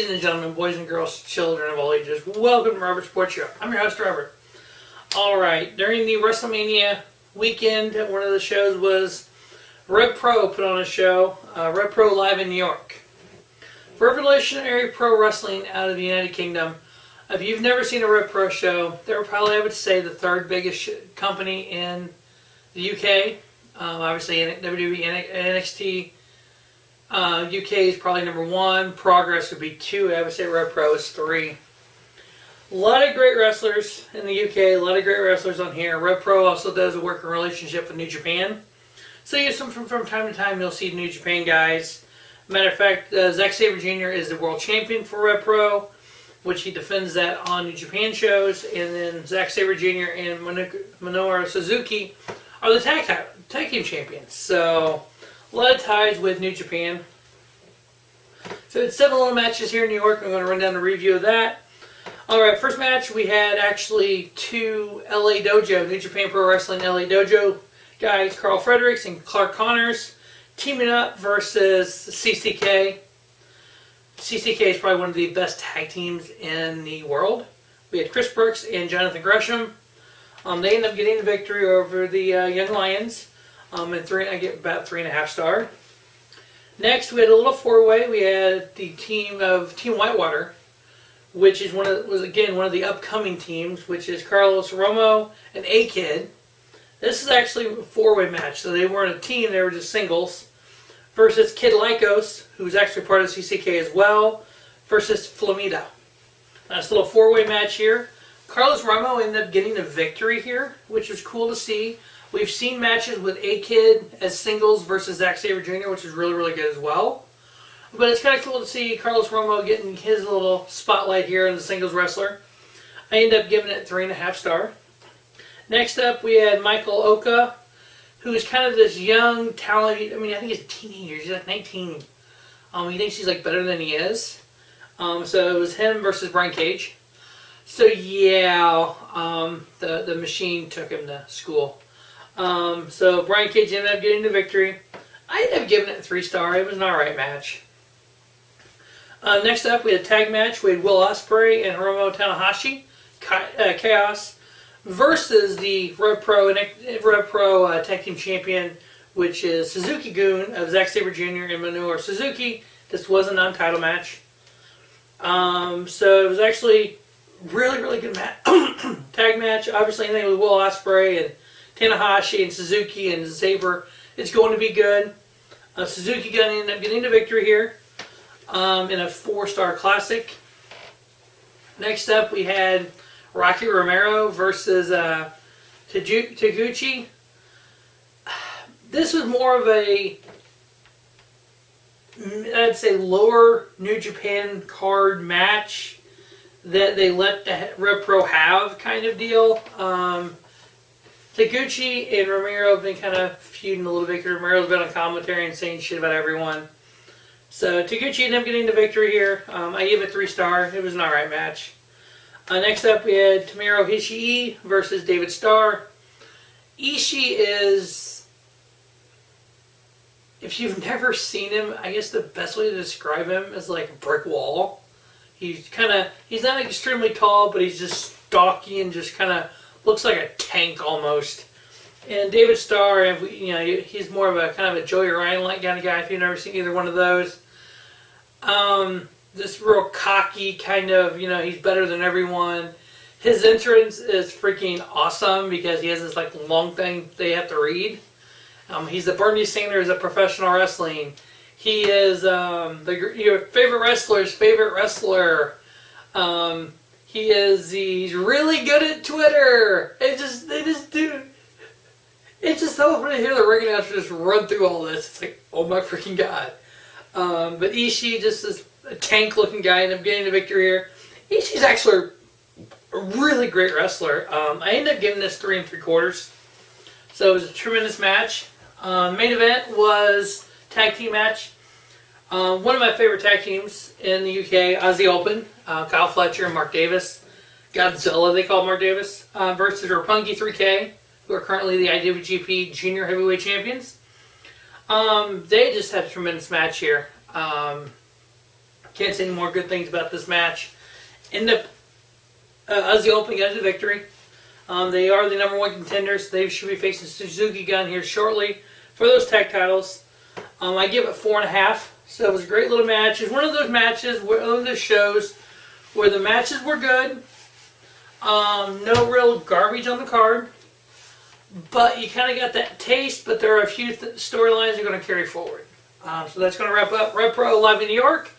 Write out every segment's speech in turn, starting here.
Ladies and gentlemen, boys and girls, children of all ages, welcome to Robert Sports Show. I'm your host, Robert. Alright, during the WrestleMania weekend, one of the shows was Rev Pro put on a show, Rev Pro Live in New York. Revolutionary Pro Wrestling out of the United Kingdom. If you've never seen a Rev Pro show, they're probably, I would say, the third biggest company in the UK. Obviously, WWE, NXT, UK is probably number 1. Progress would be 2. I would say Rev Pro is 3. A lot of great wrestlers in the UK. A lot of great wrestlers on here. Rev Pro also does a working relationship with New Japan. So you from time to time you'll see New Japan guys. Matter of fact, Zack Sabre Jr. is the world champion for Rev Pro, which he defends that on New Japan shows. And then Zack Sabre Jr. and Minoru Suzuki are the tag team champions. So a lot of ties with New Japan. So it's 7 little matches here in New York. I'm going to run down a review of that. Alright, first match we had actually 2 LA Dojo, New Japan Pro Wrestling LA Dojo guys, Carl Fredericks and Clark Connors, teaming up versus CCK. CCK is probably one of the best tag teams in the world. We had Chris Brooks and Jonathan Gresham. They ended up getting the victory over the Young Lions. And I get about 3.5 stars. Next, we had a little 4-way. We had the team of Team Whitewater, which is one of the upcoming teams, which is Carlos Romo and A-Kid. This is actually a 4-way match, so they weren't a team; they were just singles. Versus Kid Lycos, who's actually part of CCK as well, versus Flamita. Nice little 4-way match here. Carlos Romo ended up getting a victory here, which was cool to see. We've seen matches with A-Kid as singles versus Zack Sabre Jr., which is really, really good as well. But it's kind of cool to see Carlos Romo getting his little spotlight here as a singles wrestler. I ended up giving it 3.5 stars. Next up, we had Michael Oka, who is kind of this young, talented, I think he's a teenager. He's like 19. He thinks he's like better than he is. So it was him versus Brian Cage. So yeah, the machine took him to school. So Brian Cage ended up getting the victory. I ended up giving it 3 stars. It was an alright match. Next up, we had a tag match. We had Will Ospreay and Hiromu Tanahashi, Chaos, versus the Rev Pro Tag Team Champion, which is Suzuki-gun of Zack Sabre Jr. and Minoru Suzuki. This was a non-title match. So it was actually really, really good tag match. Obviously, anything with Will Ospreay and Tanahashi and Suzuki and Sabre, it's going to be good. Suzuki-gun ended up getting the victory here in a 4-star classic. Next up, we had Rocky Romero versus Taguchi. This was more of a, I'd say, lower New Japan card match that they let the Rev Pro have kind of deal. Taguchi and Romero have been kind of feuding a little bit because Romero's been on commentary and saying shit about everyone. So Taguchi ended up getting the victory here. I gave it 3 stars. It was an alright match. Next up, we had Tomohiro Ishii versus David Starr. Ishii is, if you've never seen him, I guess the best way to describe him is like a brick wall. He's not extremely tall, but he's just stocky and just kind of looks like a tank almost. And David Starr, he's more of a kind of a Joey Ryan-like kind of guy. If you've never seen either one of those, this real cocky kind of, he's better than everyone. His entrance is freaking awesome because he has this like long thing they have to read. He's the Bernie Sanders of professional wrestling. He is your favorite wrestler's favorite wrestler. He's really good at Twitter. It's just so funny to hear the ring announcer just run through all this. It's like, oh my freaking god. But Ishii, just this tank-looking guy, ended up getting the victory here. Ishii's actually a really great wrestler. I ended up giving this 3 3/4. So it was a tremendous match. Main event was tag team match. One of my favorite tag teams in the UK, Aussie Open, Kyle Fletcher and Mark Davis. Godzilla, they call Mark Davis, versus Roppongi 3K, who are currently the IWGP Junior Heavyweight Champions. They just had a tremendous match here. Can't say any more good things about this match. End up, Ozzy Open got the victory. They are the number 1 contenders. They should be facing Suzuki Gun here shortly for those tag titles. I give it 4.5. So it was a great little match. It's one of those matches, one of those shows where the matches were good. No real garbage on the card. But you kind of got that taste, but there are a few storylines you're going to carry forward. So that's going to wrap up Red Pro live in New York.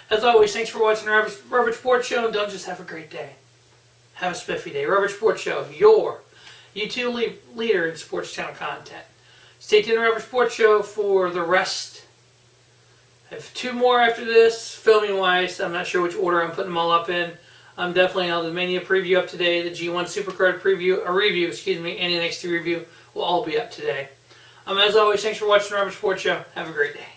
As always, thanks for watching the Rubber Sports Show, and don't just have a great day. Have a spiffy day. Rubber Sports Show, your YouTube leader in sports channel content. Stay tuned to the Rubber Sports Show for the rest. I have 2 more after this, filming-wise. I'm not sure which order I'm putting them all up in. I'm definitely on the Mania preview up today, the G1 Supercard preview, and the NXT review will all be up today. As always, thanks for watching the Rubber Sports Show. Have a great day.